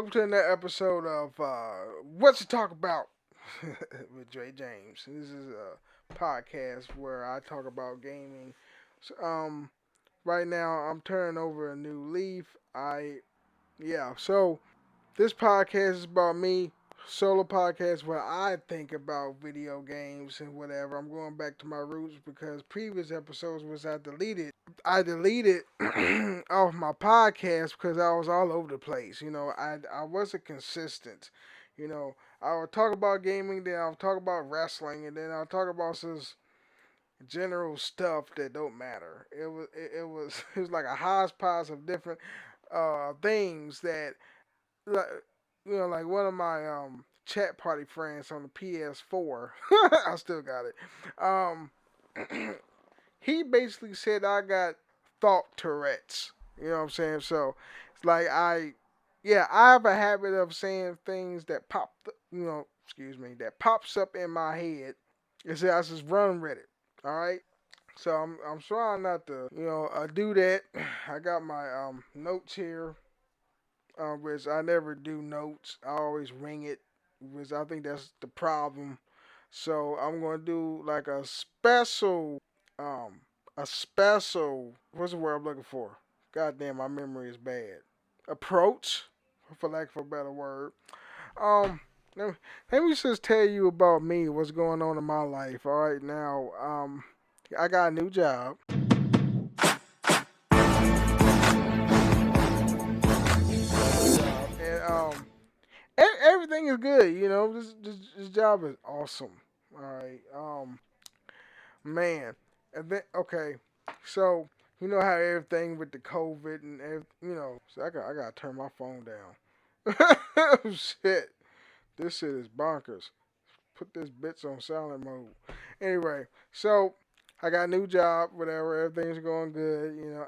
Welcome to another episode of What to Talk About with Dre James. This is a podcast where I talk about gaming. So, right now I'm turning over a new leaf. So this podcast is about me, solo podcast where I think about video games and whatever. I'm going back to my roots because previous episodes was I deleted off my podcast because I was all over the place. I wasn't consistent. You know, I would talk about gaming, then I'll talk about wrestling, and then I'll talk about some general stuff that don't matter. It was like a hodgepodge of different things that like like one of my chat party friends on the PS4. I still got it. Um, he basically said I got thought Tourette's. You know what I'm saying? So it's like I have a habit of saying things that that pops up in my head. And say I just run with it. All right. So I'm trying not to do that. I got my notes here, which I never do notes. I always ring it, which I think that's the problem. So I'm gonna do like um, a special. What's the word I'm looking for? God damn, my memory is bad. Approach, for lack of a better word. Um, let me, let me just tell you about me. What's going on in my life? All right, now, I got a new job. And everything is good. This job is awesome. All right. Man, and then okay, so you know how everything with the COVID and so I gotta turn my phone down. Oh, shit, this shit is bonkers. Put this bitch on silent mode. Anyway, so I got a new job. Whatever, everything's going good.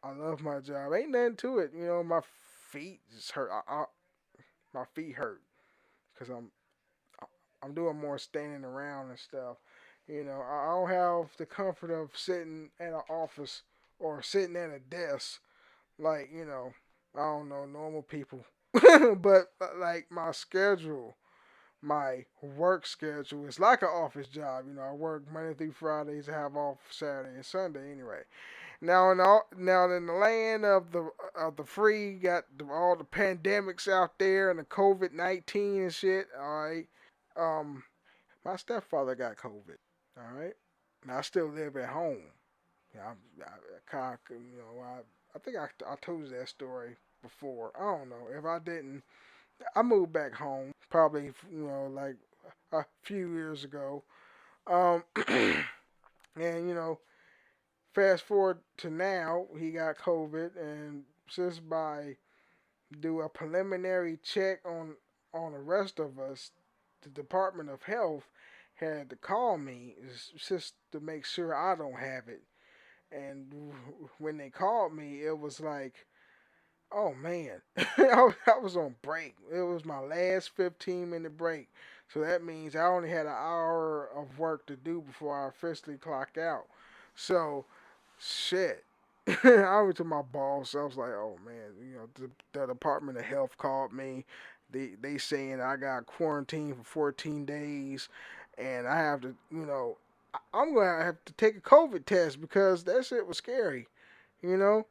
I love my job. Ain't nothing to it. My feet just hurt. My feet hurt because I'm doing more standing around and stuff. I don't have the comfort of sitting at an office or sitting at a desk like, I don't know, normal people. But like my work schedule is like an office job. I work Monday through Fridays, I have off Saturday and Sunday anyway. Now in the land of the free, got all the pandemics out there and the COVID-19 and shit. All right, um, my stepfather got COVID. All right, and I still live at home. Yeah, I think I told you that story before. I don't know if I didn't. I moved back home probably like a few years ago. Um, and fast forward to now, he got COVID, and just by do a preliminary check on the rest of us, the Department of Health had to call me just to make sure I don't have it. And when they called me, it was like, oh man, I was on break. It was my last 15-minute break. So that means I only had an hour of work to do before I officially clock out. So, shit. I went to my boss. I was like, oh man, the Department of Health called me. They saying I got quarantined for 14 days, and I have to, I'm gonna have to take a COVID test because that shit was scary. You know,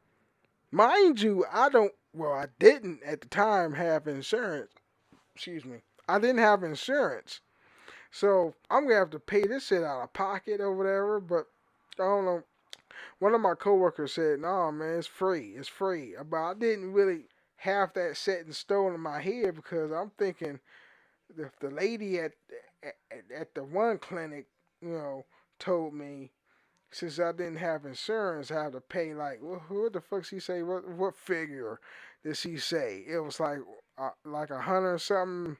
mind you, I don't. Well, I didn't at the time have insurance. Excuse me. I didn't have insurance, so I'm gonna have to pay this shit out of pocket or whatever. But I don't know. One of my coworkers said, "No, man, it's free. It's free." But I didn't really have that set in stone in my head because I'm thinking if the lady at the one clinic, you know, told me since I didn't have insurance, I had to pay like what the fuck she say? What figure did she say? It was like 100 something,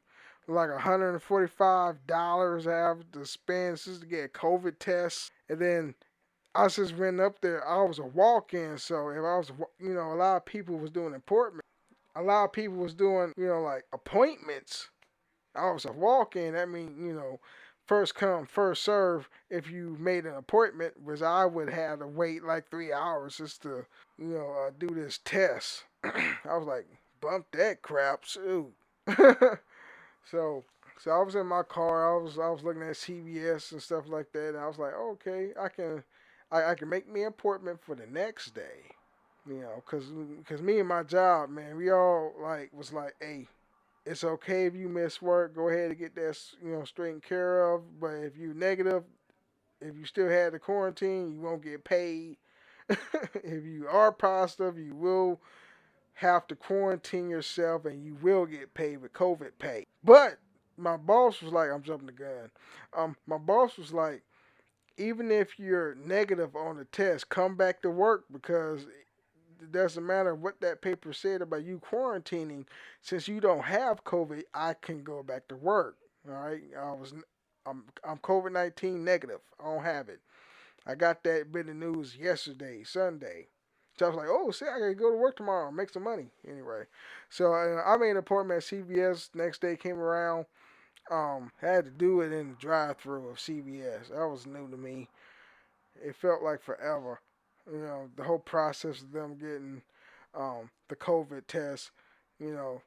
like $145 I have to spend just to get COVID tests, and then I just went up there. I was a walk-in, so if I was, a lot of people was doing appointments. A lot of people was doing, like appointments. I was a walk-in. That means, first come, first serve. If you made an appointment, which I would have to wait like 3 hours just to, do this test. I was like, bump that crap. Shoot. so so I was in my car. I was looking at CVS and stuff like that, and I was like, okay, I can make me an appointment for the next day. You know, cause me and my job, man, we all like was like, hey, it's okay if you miss work. Go ahead and get that straightened care of. But if you negative, if you still had the quarantine, you won't get paid. If you are positive, you will have to quarantine yourself and you will get paid with COVID pay. But my boss was like, I'm jumping the gun. My boss was like, even if you're negative on the test, come back to work because it doesn't matter what that paper said about you quarantining. Since you don't have COVID, I can go back to work. All right, I'm COVID-19 negative. I don't have it. I got that bit of news yesterday, Sunday. So I was like, oh, shit, I gotta go to work tomorrow and make some money. Anyway, so I made an appointment at CVS. Next day came around. Had to do it in the drive-through of CVS. That was new to me. It felt like forever. The whole process of them getting the COVID test. You know,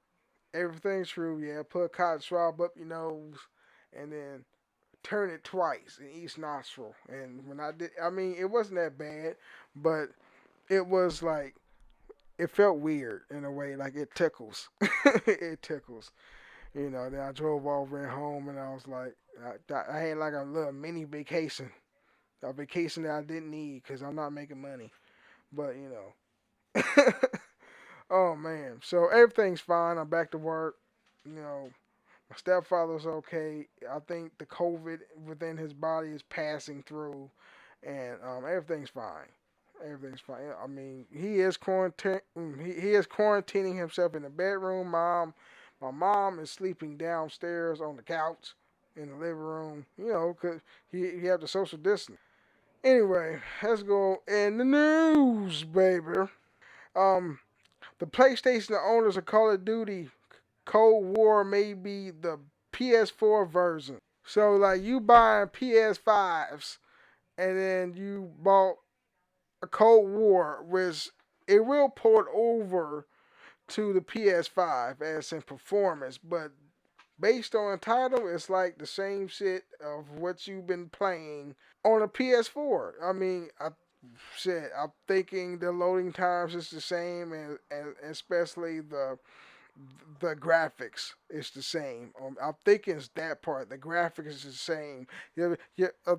everything's true. Yeah, put a cotton swab up your nose, and then turn it twice in each nostril. And when I did, I mean, it wasn't that bad, but it was like it felt weird in a way, like it tickles. It tickles. Then I drove over and home, and I was like, I had like a little mini vacation, a vacation that I didn't need because I'm not making money. But oh man, so everything's fine. I'm back to work. You know, my stepfather's okay. I think the COVID within his body is passing through, and everything's fine. Everything's fine. I mean, he is quarantining himself in the bedroom. My mom is sleeping downstairs on the couch in the living room. Cause he have the social distance. Anyway, let's go in the news, baby. Um, the PlayStation owners of Call of Duty Cold War may be the PS4 version. So like you buying PS5s and then you bought a Cold War, which it will port over to the PS5 as in performance, but based on the title, it's like the same shit of what you've been playing on a PS4. I mean, I'm thinking the loading times is the same, and especially the graphics is the same. I'm thinking it's that part. The graphics is the same. The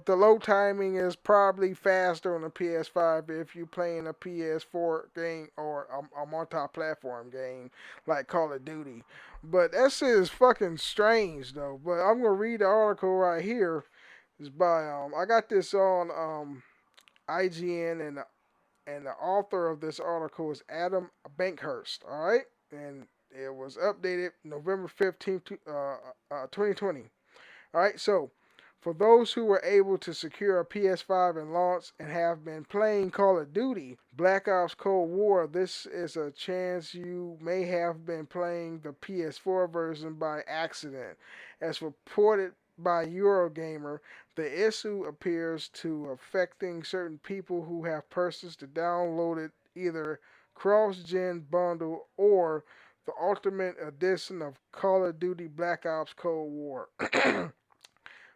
load timing is probably faster on the PS5 if you're playing a PS4 game or a multi-platform game like Call of Duty. But that shit is fucking strange though. But I'm gonna read the article right here. It's by I got this on IGN, and the author of this article is Adam Bankhurst. All right, and it was updated November 15th, 2020. All right, so for those who were able to secure a PS5 and launch and have been playing Call of Duty Black Ops Cold War, this is a chance you may have been playing the PS4 version by accident. As reported by Eurogamer, the issue appears to affecting certain people who have purchased the downloaded either cross-gen bundle or the Ultimate Edition of Call of Duty Black Ops Cold War,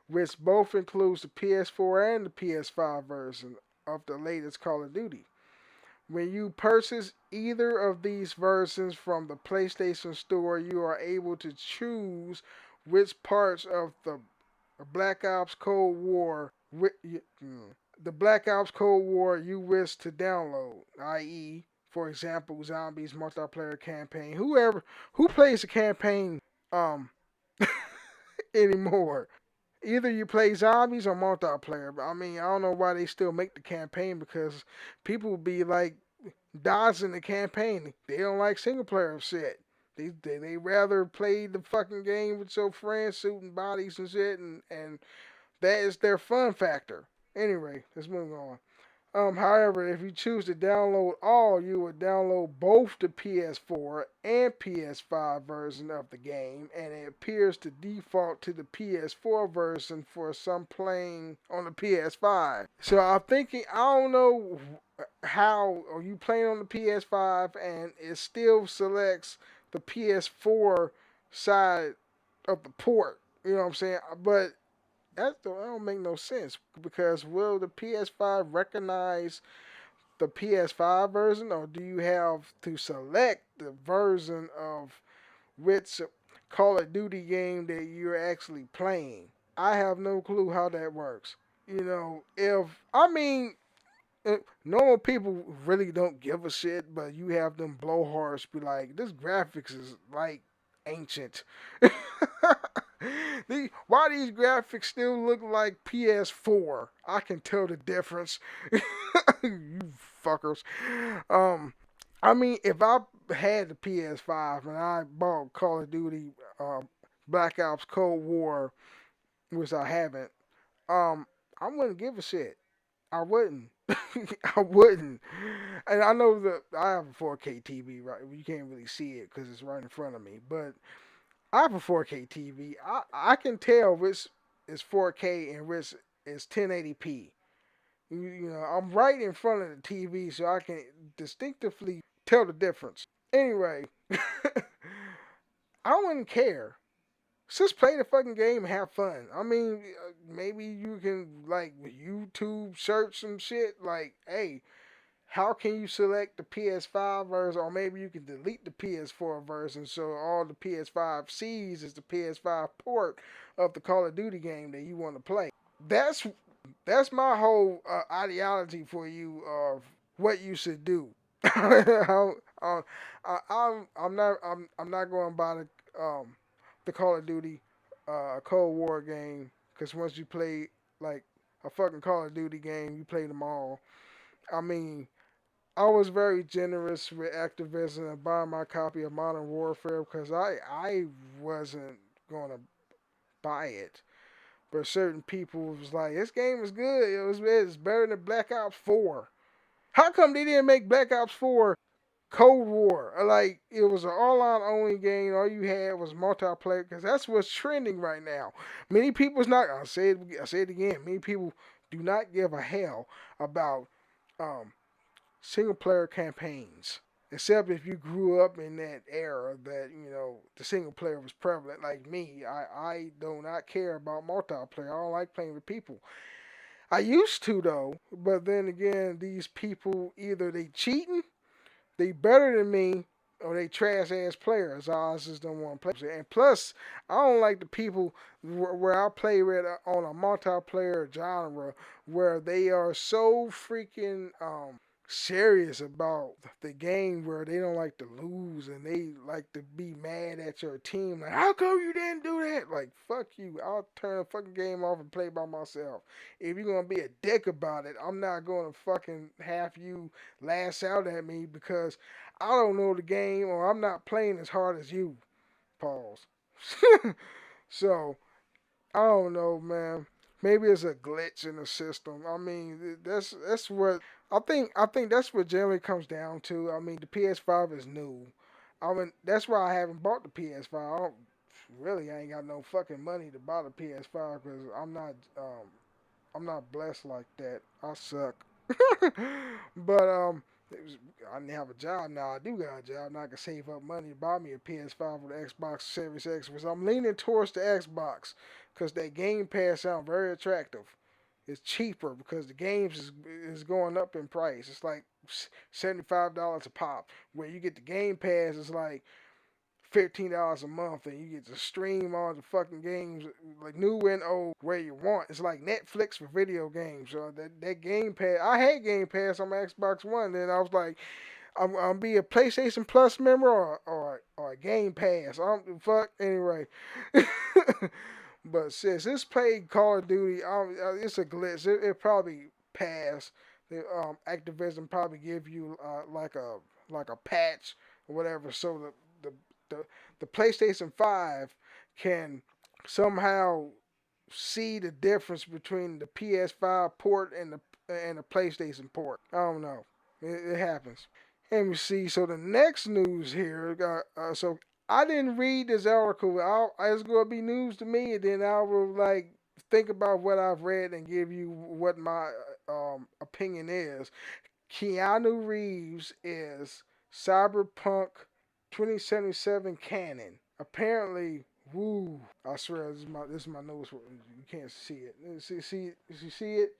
which both includes the PS4 and the PS5 version of the latest Call of Duty. When you purchase either of these versions from the PlayStation Store, you are able to choose which parts of Black Ops Cold War the Black Ops Cold War you wish to download, i.e., for example, zombies multiplayer campaign. Who plays the campaign um anymore? Either you play zombies or multiplayer. But I mean, I don't know why they still make the campaign because people be like dodging the campaign. They don't like single player shit. They rather play the fucking game with your friends shooting bodies and shit, and that is their fun factor. Anyway, let's move on. However, if you choose to download all, you would download both the PS4 and PS5 version of the game, and it appears to default to the PS4 version for some playing on the PS5. So I'm thinking, I don't know how are you playing on the PS5, and it still selects the PS4 side of the port. You know what I'm saying? But that don't make no sense because will the PS5 recognize the PS5 version, or do you have to select the version of which Call of Duty game that you're actually playing? I have no clue how that works. You know, if I mean, normal people really don't give a shit, but you have them blowhards be like, this graphics is like ancient. Why these graphics still look like PS4? I can tell the difference. You fuckers. Um, I mean, if I had the PS5 and I bought Call of Duty, Black Ops Cold War, which I haven't, um, I wouldn't give a shit. I wouldn't. I wouldn't. And I know that I have a 4K TV, right? You can't really see it because it's right in front of me. But I have a 4K TV. I can tell which is 4K and which is 1080p. You know, I'm right in front of the TV, so I can distinctively tell the difference. Anyway, I wouldn't care. Just play the fucking game and have fun. I mean, maybe you can like YouTube search some shit. Like, hey, how can you select the PS5 version, or maybe you can delete the PS4 version so all the PS5 sees is the PS5 port of the Call of Duty game that you want to play. That's that's my whole ideology for you of what you should do. I'm, I'm not going by the Call of Duty Cold War game because once you play like a fucking Call of Duty game, you play them all. I mean, I was very generous with Activision and buying my copy of Modern Warfare because I wasn't gonna buy it. But certain people was like, this game is good. It's better than Black Ops 4. How come they didn't make Black Ops 4 Cold War? Like, it was an online only game. All you had was multiplayer because that's what's trending right now. Many people's not, I say it again, many people do not give a hell about um, single player campaigns. Except if you grew up in that era that, you know, the single player was prevalent like me. I do not care about multiplayer. I don't like playing with people. I used to though, but then again, these people either they cheating, they better than me, or they trash ass players. I just don't want to play. And plus, I don't like the people where I play with on a multiplayer genre where they are so freaking serious about the game where they don't like to lose and they like to be mad at your team. Like, how come you didn't do that? Like, fuck you. I'll turn the fucking game off and play by myself. If you're gonna be a dick about it, I'm not gonna fucking have you lash out at me because I don't know the game or I'm not playing as hard as you. Pause. So I don't know, man. Maybe it's a glitch in the system. I mean, that's what I think that's what generally comes down to. I mean, the PS5 is new. I mean, that's why I haven't bought the PS5. I ain't got no fucking money to buy the PS5 because I'm not blessed like that. I suck. But I didn't have a job. Now I do got a job. Now I can save up money to buy me a PS5 or the Xbox Series X. Because I'm leaning towards the Xbox because that Game Pass sounds very attractive. It's cheaper because the games is going up in price. It's like $75 a pop. Where you get the Game Pass, it's like $15 a month and you get to stream all the fucking games like new and old where you want. It's like Netflix for video games. So that Game Pass, I had Game Pass on my Xbox One. Then I was like, I'm be a PlayStation Plus member or a Game Pass. I'm fuck anyway. But since it's played Call of Duty, it's a glitch. It probably pass. Activision probably give you like a patch or whatever, so the the PlayStation 5 can somehow see the difference between the PS5 port and the PlayStation port. I don't know. It happens. Let me see. So the next news here. So I didn't read this article. It's gonna be news to me, and then I will like think about what I've read and give you what my opinion is. Keanu Reeves is Cyberpunk 2077 canon. Apparently, woo! I swear this is my nose. You can't see it. You see it?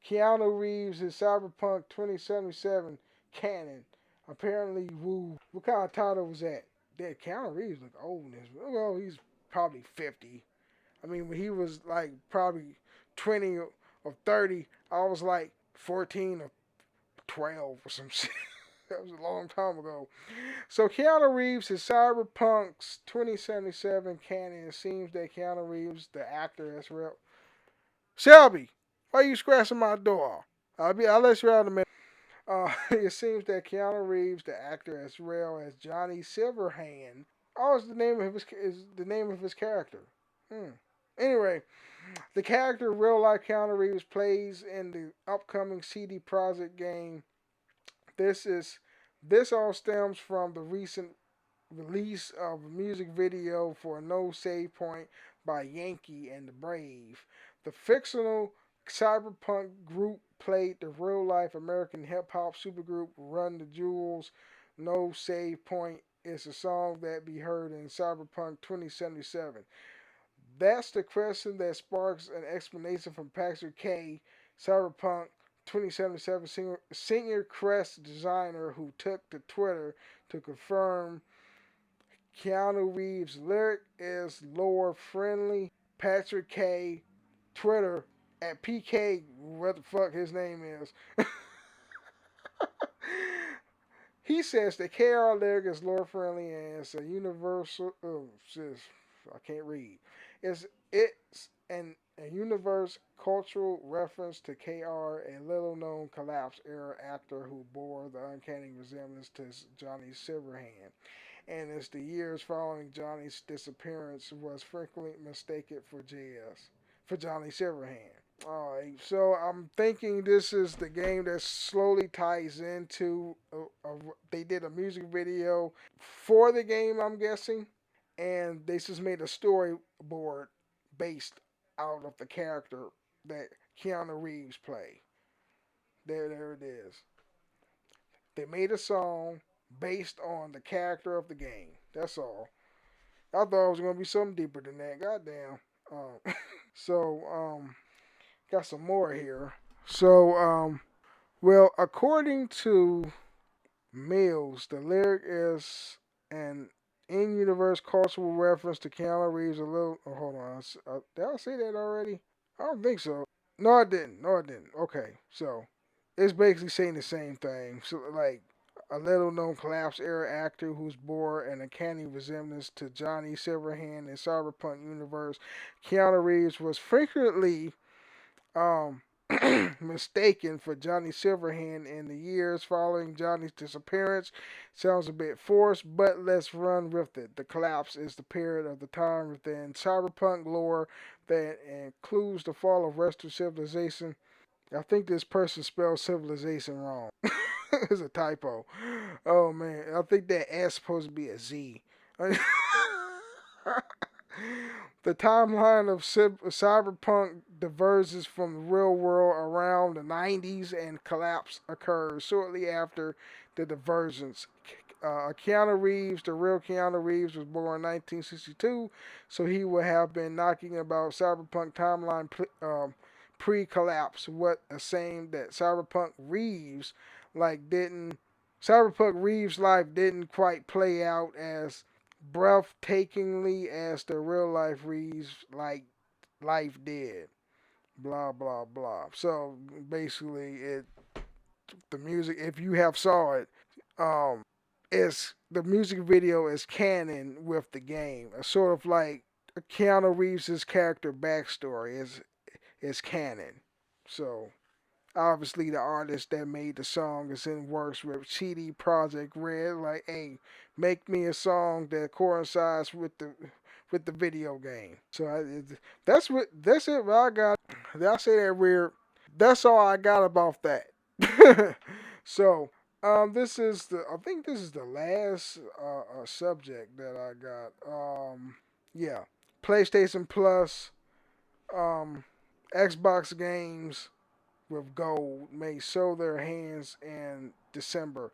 Keanu Reeves is Cyberpunk 2077 canon. Apparently, woo! What kind of title was that? That Keanu Reeves look old in this. Well, he's probably 50. I mean, when he was like probably 20 or 30, I was like 14 or 12 or some shit. That was a long time ago. So Keanu Reeves is Cyberpunk's 2077 canon. It seems that Keanu Reeves, the actor, as well. Shelby, why are you scratching my door? I'll let you out in a minute. It seems that Keanu Reeves, the actor, as well as Johnny Silverhand, oh, is the name of his character. Hmm. Anyway, the character real life Keanu Reeves plays in the upcoming CD Projekt game. This is this all stems from the recent release of a music video for No Save Point by Yankee and the Brave. The fictional cyberpunk group played the real life American hip hop supergroup Run the Jewels. No Save Point is a song that be heard in Cyberpunk 2077. That's the question that sparks an explanation from Patrick K, Cyberpunk 2077 senior crest designer, who took to Twitter to confirm Keanu Reeves' lyric is lore friendly. Patrick K, Twitter at PK, what the fuck his name is. He says the KR lyric is lore friendly and it's a universal. Oh, I can't read. It's a universe cultural reference to KR, a little known collapse era actor who bore the uncanny resemblance to Johnny Silverhand, and as the years following Johnny's disappearance was frequently mistaken for Johnny Silverhand. Alright, so I'm thinking this is the game that slowly ties into. They did a music video for the game, I'm guessing, and they just made a storyboard based out of the character that Keanu Reeves played. There it is. They made a song based on the character of the game. That's all. I thought it was gonna be something deeper than that. Goddamn. So got some more here. So well, according to Mills, the lyric is an in-universe cultural reference to Keanu Reeves. A little. Oh, hold on. Did I say that already? I don't think so. No, I didn't. No, I didn't. Okay, so it's basically saying the same thing. So like a little known collapse era actor who's bore an uncanny resemblance to Johnny Silverhand in Cyberpunk universe. Keanu Reeves was frequently um, mistaken for Johnny Silverhand in the years following Johnny's disappearance. Sounds a bit forced, but let's run with it. The collapse is the period of the time within cyberpunk lore that includes the fall of Western civilization. I think this person spelled civilization wrong. It's a typo. Oh man, I think that S is supposed to be a Z. The timeline of cyberpunk diverges from the real world around the 90s, and collapse occurs shortly after the divergence. Keanu Reeves, the real Keanu Reeves, was born in 1962, so he would have been knocking about cyberpunk timeline pre-collapse. What a shame that Cyberpunk Reeves' life didn't quite play out as breathtakingly as the real life Reeves like life did. Blah blah blah. So basically, the music. If you have saw it, is the music video is canon with the game. It's sort of like Keanu Reeves' character backstory is canon. So obviously the artist that made the song is in works with CD Projekt Red. Like, hey, make me a song that coincides with the video game. So that's it. What I got. Did I say that weird? That's all I got about that. So I think this is the last subject that I got. Yeah, PlayStation Plus, um, Xbox games with gold may show their hands in December.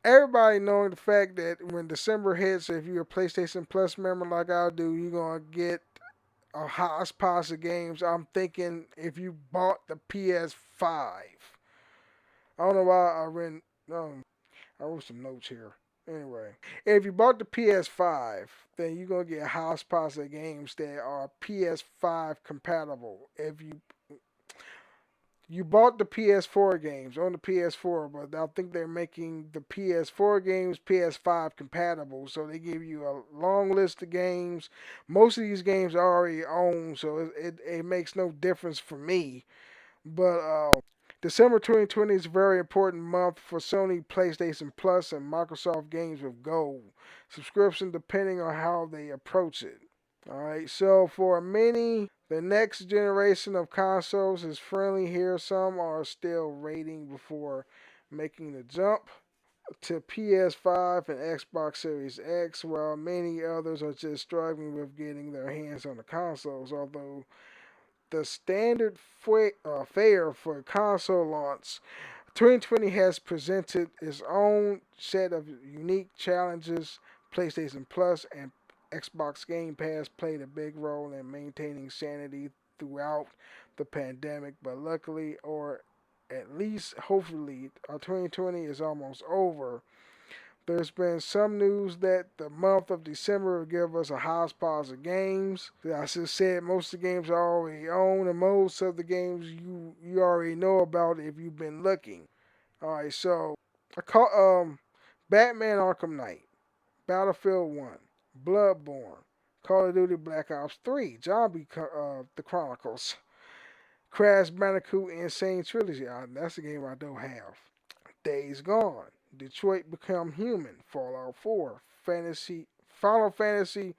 everybody knowing the fact that when December hits, if you're a PlayStation Plus member like I do, you're gonna get a hodgepodge of games. I'm thinking if you bought the PS5, I don't know why I wrote some notes here. Anyway, if you bought the PS5, then you're gonna get a hodgepodge of games that are PS5 compatible. If you bought the PS4 games on the PS4, but I think they're making the PS4 games PS5 compatible. So they give you a long list of games. Most of these games I already own, so it makes no difference for me. But December 2020 is a very important month for Sony PlayStation Plus and Microsoft Games with Gold subscription, depending on how they approach it. Alright, so for many, the next generation of consoles is friendly here. Some are still waiting before making the jump to PS5 and Xbox Series X, while many others are just struggling with getting their hands on the consoles. Although the standard fare for console launch, 2020 has presented its own set of unique challenges. PlayStation Plus and Xbox Game Pass played a big role in maintaining sanity throughout the pandemic, but luckily, or at least hopefully, our 2020 is almost over. There's been some news that the month of December will give us a hodgepodge of games. I just said most of the games I already own, and most of the games you already know about if you've been looking. All right, so I call Batman Arkham Knight, Battlefield 1, Bloodborne, Call of Duty Black Ops 3, Zombie The Chronicles, Crash Bandicoot Insane Trilogy. That's a game I don't have. Days Gone, Detroit Become Human, Fallout 4, Final Fantasy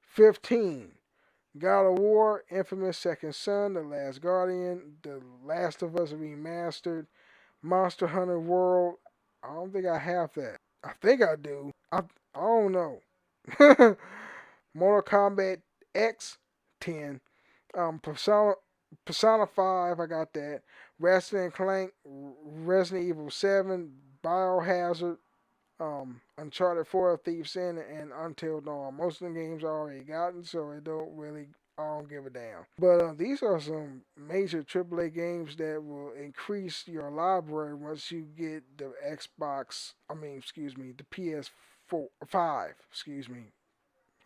15, God of War, Infamous Second Son, The Last Guardian, The Last of Us Remastered, Monster Hunter World. I don't think I have that. I think I do. I don't know. Mortal Kombat X 10. Persona 5, I got that. Ratchet and Clank, Resident Evil 7, Biohazard, Uncharted 4, Thief's End, and Until Dawn. Most of the games I already gotten, so I don't give a damn. But these are some major AAA games that will increase your library once you get the the PS4, 5, excuse me.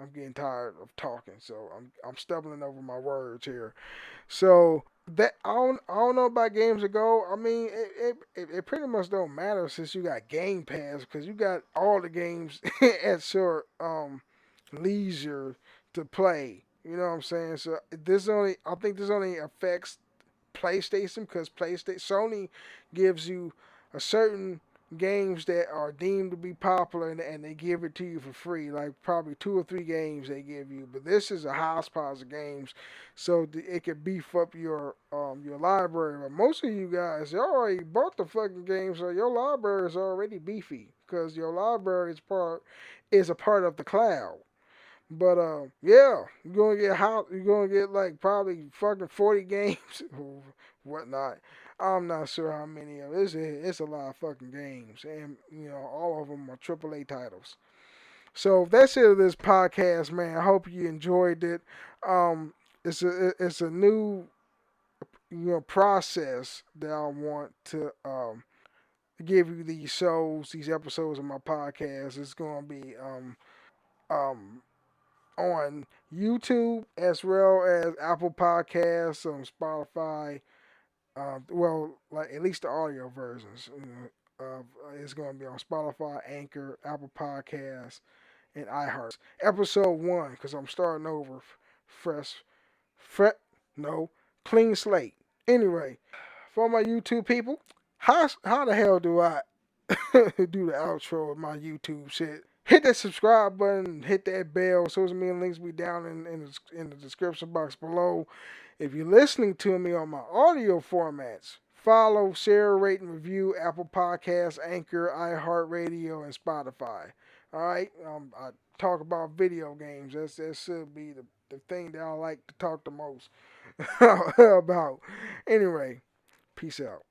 I'm getting tired of talking, so I'm stumbling over my words here. So that I don't know about games to go. I mean, it pretty much don't matter since you got Game Pass because you got all the games at your leisure to play. You know what I'm saying? So I think this only affects PlayStation because PlayStation Sony gives you a certain games that are deemed to be popular and they give it to you for free, like probably two or three games they give you. But this is a hodgepodge of games, so it can beef up your library. But most of you guys, you already bought the fucking games, so your library is already beefy because your library is a part of the cloud. But yeah, you're gonna get like probably fucking 40 games or whatnot. I'm not sure how many of it. It's a lot of fucking games, and all of them are AAA titles. So that's it of this podcast, man. I hope you enjoyed it. Um, it's a new process that I want to give you these episodes of my podcast. It's gonna be um on YouTube as well as Apple Podcasts, on Spotify. Well, like at least the audio versions. It's going to be on Spotify, Anchor, Apple Podcasts, and iHeart. Episode 1, because I'm starting over, fresh, fret, no, clean slate. Anyway, for my YouTube people, how the hell do I do the outro of my YouTube shit? Hit that subscribe button, hit that bell. Social media links be down in the description box below. If you're listening to me on my audio formats, follow, share, rate, and review Apple Podcasts, Anchor, iHeartRadio, and Spotify. All right, I talk about video games. That should be the thing that I like to talk the most about. Anyway, peace out.